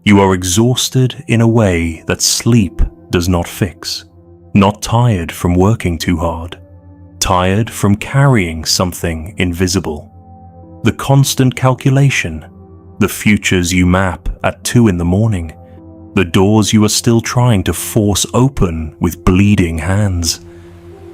You are exhausted in a way that sleep does not fix. Not tired from working too hard. Tired from carrying something invisible. The constant calculation. The futures you map at 2 in the morning. The doors you are still trying to force open with bleeding hands.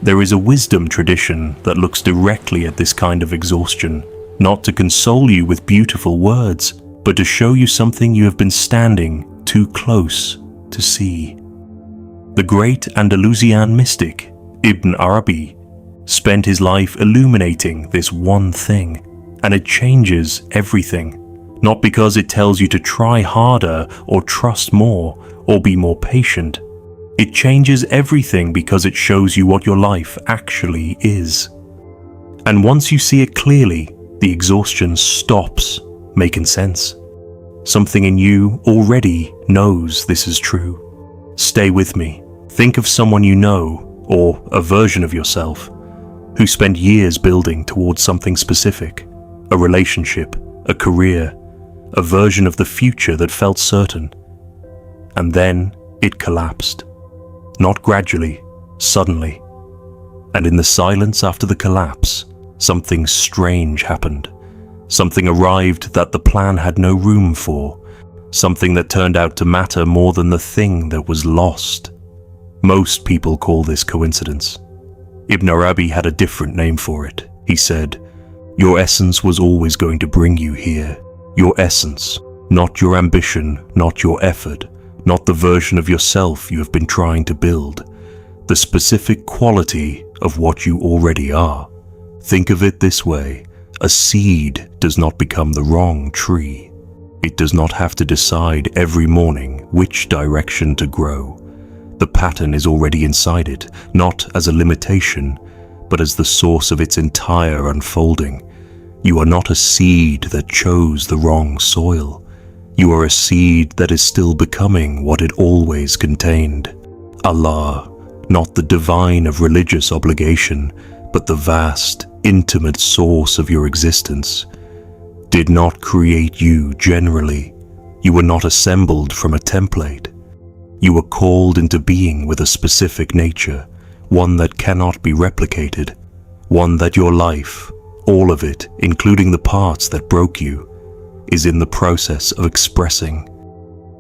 There is a wisdom tradition that looks directly at this kind of exhaustion, not to console you with beautiful words, but to show you something you have been standing too close to see. The great Andalusian mystic, Ibn Arabi, spent his life illuminating this one thing, and it changes everything. Not because it tells you to try harder or trust more or be more patient. It changes everything because it shows you what your life actually is. And once you see it clearly, the exhaustion stops making sense. Something in you already knows this is true. Stay with me. Think of someone you know, or a version of yourself, who spent years building towards something specific, a relationship, a career, a version of the future that felt certain. And then it collapsed. Not gradually, suddenly. And in the silence after the collapse, something strange happened. Something arrived that the plan had no room for. Something that turned out to matter more than the thing that was lost. Most people call this coincidence. Ibn Arabi had a different name for it. He said, "Your essence was always going to bring you here. Your essence, not your ambition, not your effort, not the version of yourself you have been trying to build. The specific quality of what you already are. Think of it this way. A seed does not become the wrong tree. It does not have to decide every morning which direction to grow. The pattern is already inside it, not as a limitation, but as the source of its entire unfolding. You are not a seed that chose the wrong soil. You are a seed that is still becoming what it always contained. Allah, not the divine of religious obligation, but the vast, intimate source of your existence, did not create you generally. You were not assembled from a template. You were called into being with a specific nature, one that cannot be replicated, one that your life, all of it, including the parts that broke you, is in the process of expressing.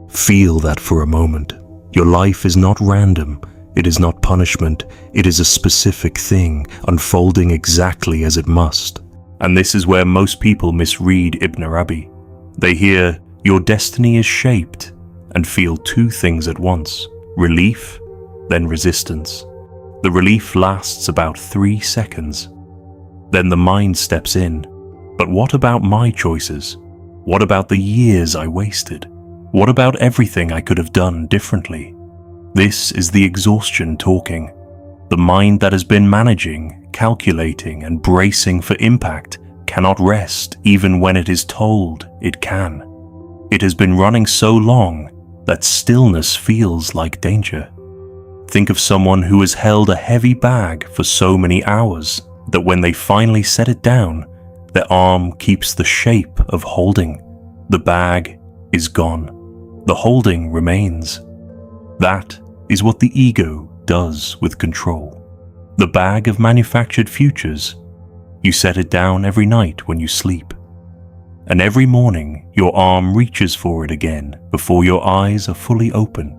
Feel that for a moment. Your life is not random. It is not punishment. It is a specific thing, unfolding exactly as it must. And this is where most people misread Ibn Arabi. They hear, "Your destiny is shaped," and feel two things at once: relief, then resistance. The relief lasts about 3 seconds. Then the mind steps in. But what about my choices? What about the years I wasted? What about everything I could have done differently? This is the exhaustion talking. The mind that has been managing, calculating, and bracing for impact cannot rest even when it is told it can. It has been running so long that stillness feels like danger. Think of someone who has held a heavy bag for so many hours that when they finally set it down, their arm keeps the shape of holding. The bag is gone. The holding remains. That is what the ego does with control. The bag of manufactured futures. You set it down every night when you sleep. And every morning your arm reaches for it again before your eyes are fully open.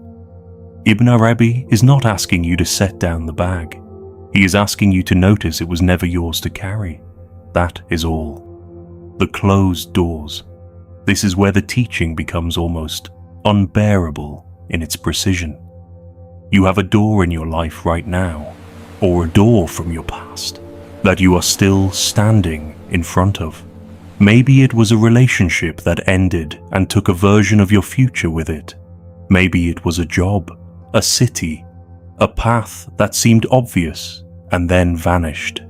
Ibn Arabi is not asking you to set down the bag. He is asking you to notice it was never yours to carry. That is all. The closed doors. This is where the teaching becomes almost unbearable in its precision. You have a door in your life right now, or a door from your past, that you are still standing in front of. Maybe it was a relationship that ended and took a version of your future with it. Maybe it was a job, a city, a path that seemed obvious and then vanished.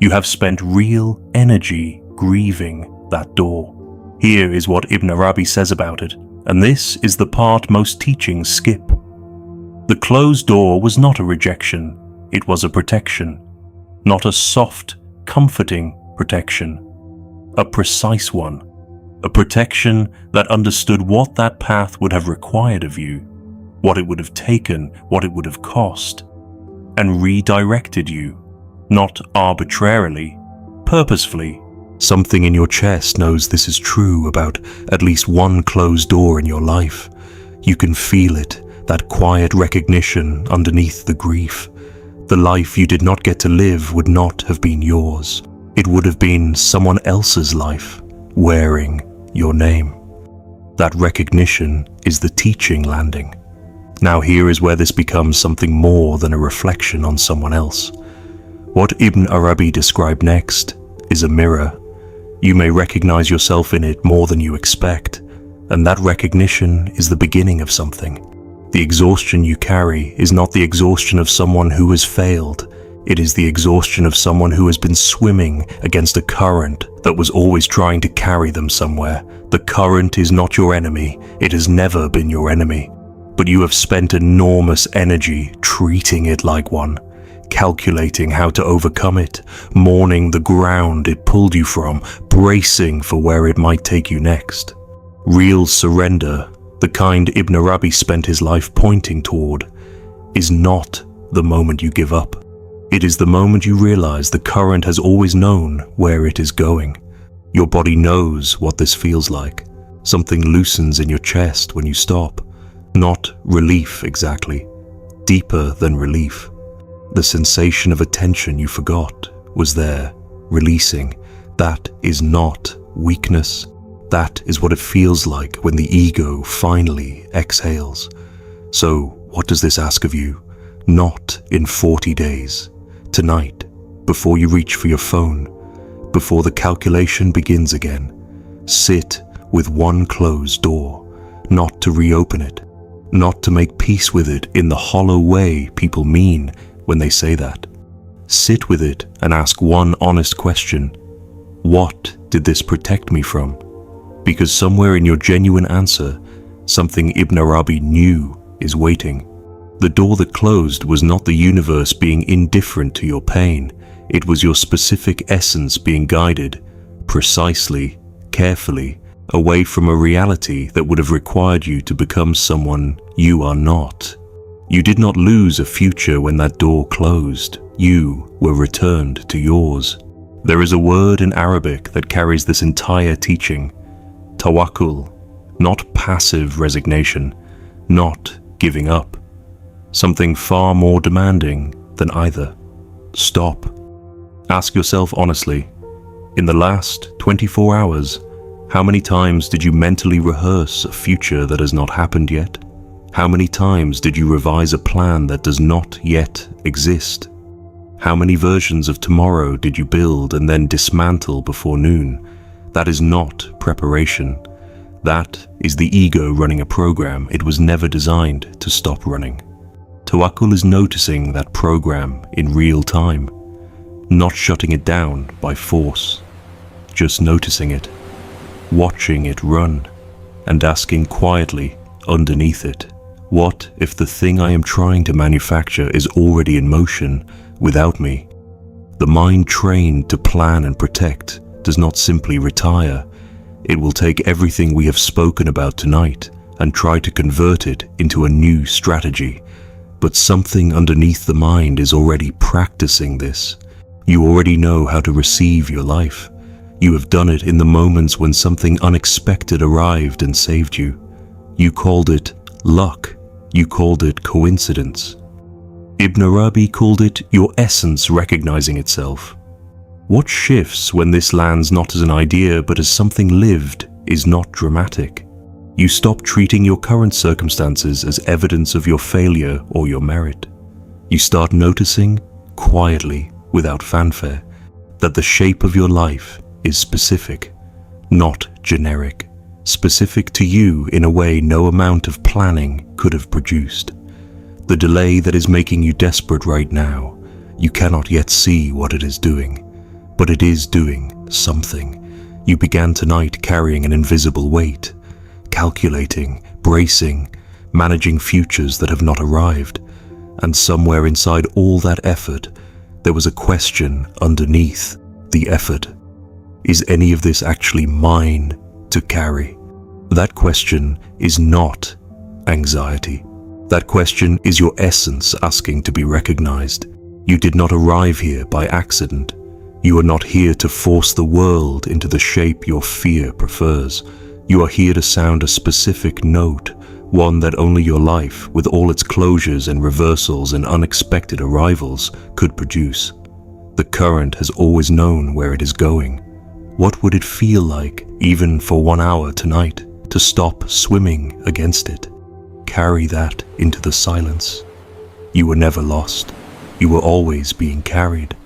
You have spent real energy grieving that door. Here is what Ibn Arabi says about it, and this is the part most teachings skip. The closed door was not a rejection, it was a protection. Not a soft, comforting protection. A precise one. A protection that understood what that path would have required of you, what it would have taken, what it would have cost, and redirected you, not arbitrarily, purposefully. Something in your chest knows this is true about at least one closed door in your life. You can feel it, that quiet recognition underneath the grief. The life you did not get to live would not have been yours. It would have been someone else's life, wearing your name. That recognition is the teaching landing. Now here is where this becomes something more than a reflection on someone else. What Ibn Arabi described next is a mirror. You may recognize yourself in it more than you expect, and that recognition is the beginning of something. The exhaustion you carry is not the exhaustion of someone who has failed. It is the exhaustion of someone who has been swimming against a current that was always trying to carry them somewhere. The current is not your enemy. It has never been your enemy. But you have spent enormous energy treating it like one, calculating how to overcome it, mourning the ground it pulled you from, bracing for where it might take you next. Real surrender, the kind Ibn Arabi spent his life pointing toward, is not the moment you give up. It is the moment you realize the current has always known where it is going. Your body knows what this feels like. Something loosens in your chest when you stop. Not relief exactly, deeper than relief. The sensation of attention you forgot was there, releasing. That is not weakness. That is what it feels like when the ego finally exhales. So what does this ask of you? Not in 40 days. Tonight, before you reach for your phone, before the calculation begins again, sit with one closed door, not to reopen it, not to make peace with it in the hollow way people mean when they say that. Sit with it and ask one honest question. What did this protect me from? Because somewhere in your genuine answer, something Ibn Arabi knew is waiting. The door that closed was not the universe being indifferent to your pain. It was your specific essence being guided, precisely, carefully, away from a reality that would have required you to become someone you are not. You did not lose a future when that door closed. You were returned to yours. There is a word in Arabic that carries this entire teaching. Tawakkul, not passive resignation, not giving up. Something far more demanding than either. Stop. Ask yourself honestly, in the last 24 hours, how many times did you mentally rehearse a future that has not happened yet? How many times did you revise a plan that does not yet exist? How many versions of tomorrow did you build and then dismantle before noon? That is not preparation. That is the ego running a program it was never designed to stop running. Tawakkul is noticing that program in real time, not shutting it down by force, just noticing it, watching it run, and asking quietly underneath it, what if the thing I am trying to manufacture is already in motion without me? The mind trained to plan and protect does not simply retire. It will take everything we have spoken about tonight and try to convert it into a new strategy. But something underneath the mind is already practicing this. You already know how to receive your life. You have done it in the moments when something unexpected arrived and saved you. You called it luck. You called it coincidence. Ibn Arabi called it your essence recognizing itself. What shifts when this lands not as an idea but as something lived is not dramatic. You stop treating your current circumstances as evidence of your failure or your merit. You start noticing, quietly, without fanfare, that the shape of your life is specific, not generic, specific to you in a way no amount of planning could have produced. The delay that is making you desperate right now, you cannot yet see what it is doing, but it is doing something. You began tonight carrying an invisible weight, calculating, bracing, managing futures that have not arrived, and somewhere inside all that effort, there was a question underneath the effort. Is any of this actually mine, to carry? That question is not anxiety. That question is your essence asking to be recognized. You did not arrive here by accident. You are not here to force the world into the shape your fear prefers. You are here to sound a specific note, one that only your life, with all its closures and reversals and unexpected arrivals, could produce. The current has always known where it is going. What would it feel like, even for 1 hour tonight, to stop swimming against it? Carry that into the silence. You were never lost. You were always being carried.